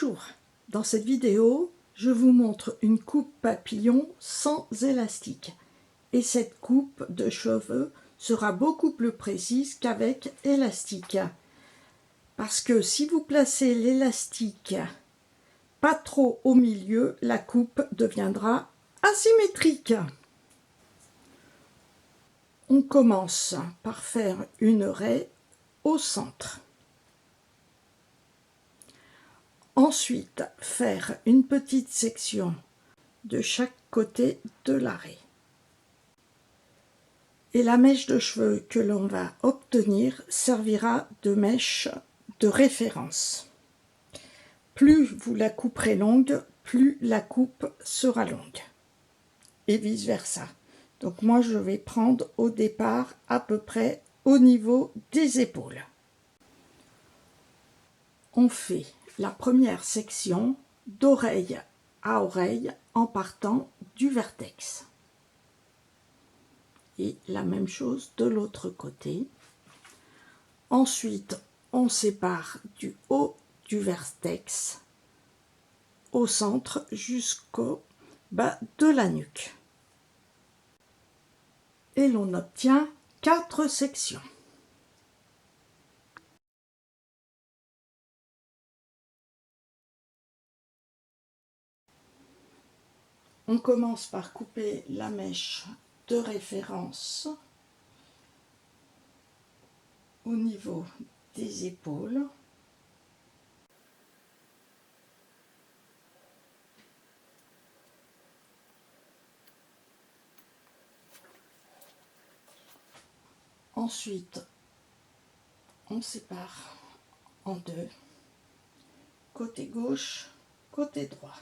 Bonjour, dans cette vidéo, je vous montre une coupe papillon sans élastique. Et cette coupe de cheveux sera beaucoup plus précise qu'avec élastique. Parce que si vous placez l'élastique pas trop au milieu, la coupe deviendra asymétrique. On commence par faire une raie au centre. Ensuite, faire une petite section de chaque côté de la raie. Et la mèche de cheveux que l'on va obtenir servira de mèche de référence. Plus vous la couperez longue, plus la coupe sera longue. Et vice versa. Donc moi je vais prendre au départ à peu près au niveau des épaules. On fait la première section d'oreille à oreille en partant du vertex. Et la même chose de l'autre côté. Ensuite, on sépare du haut du vertex au centre jusqu'au bas de la nuque. Et l'on obtient 4 sections. On commence par couper la mèche de référence au niveau des épaules. Ensuite, on sépare en deux, côté gauche, côté droit.